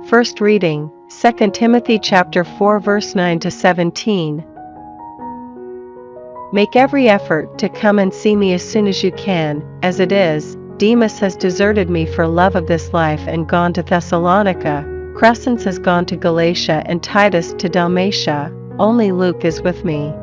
First reading, 2 Timothy chapter 4 verse 9 to 17. Make every effort to come and see me as soon as you can. As it is, Demas has deserted me for love of this life and gone to Thessalonica. Crescens has gone to Galatia and Titus to Dalmatia. Only Luke is with me.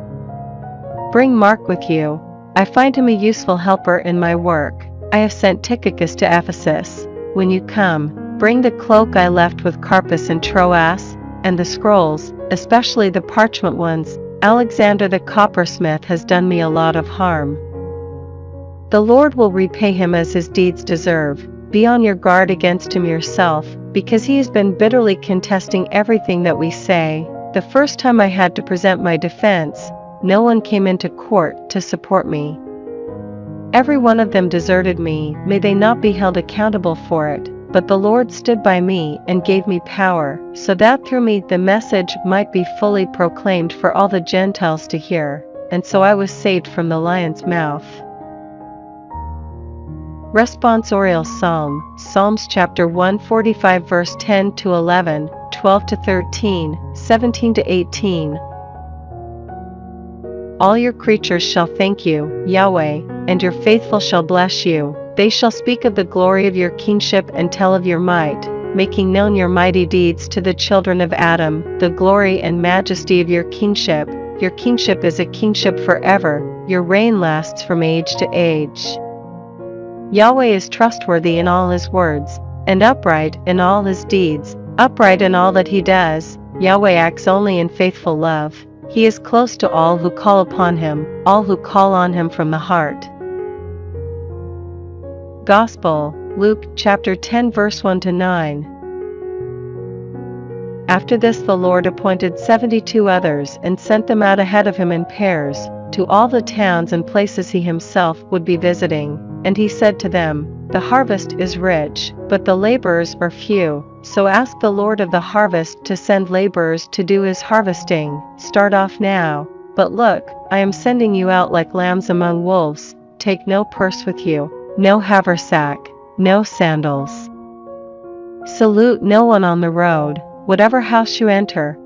Bring Mark with you. I find him a useful helper in my work. I have sent Tychicus to Ephesus. When you come, bring the cloak I left with Carpus in Troas, and the scrolls, especially the parchment ones. Alexander the coppersmith has done me a lot of harm. The Lord will repay him as his deeds deserve. Be on your guard against him yourself, because he has been bitterly contesting everything that we say. The first time I had to present my defense, no one came into court to support me. Every one of them deserted me. May they not be held accountable for it. But the Lord stood by me and gave me power, so that through me the message might be fully proclaimed for all the Gentiles to hear, and so I was saved from the lion's mouth. Responsorial Psalm, Psalms chapter 145 verse 10 to 11, 12 to 13, 17 to 18. All your creatures shall thank you, Yahweh, and your faithful shall bless you. They shall speak of the glory of your kingship and tell of your might, making known your mighty deeds to the children of Adam, the glory and majesty of your kingship. Your kingship is a kingship forever, your reign lasts from age to age. Yahweh is trustworthy in all his words, and upright in all his deeds, upright in all that he does. Yahweh acts only in faithful love. He is close to all who call upon him, all who call on him from the heart. Gospel, Luke chapter 10 verse 1 to 9. After this the Lord appointed 72 others and sent them out ahead of him in pairs, to all the towns and places he himself would be visiting. And he said to them, The harvest is rich, but the laborers are few. So ask the Lord of the harvest to send laborers to do his harvesting. Start off now. But look, I am sending you out like lambs among wolves. Take no purse with you, no haversack, no sandals. Salute no one on the road, whatever house you enter.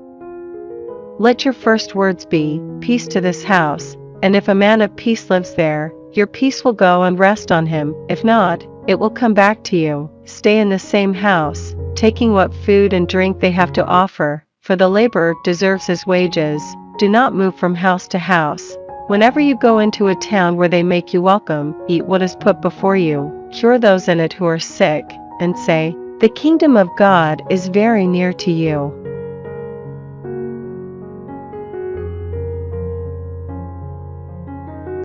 Let your first words be, Peace to this house, and if a man of peace lives there, your peace will go and rest on him. If not, it will come back to you. Stay in the same house, taking what food and drink they have to offer, for the laborer deserves his wages. Do not move from house to house. Whenever you go into a town where they make you welcome, eat what is put before you, cure those in it who are sick, and say, The kingdom of God is very near to you.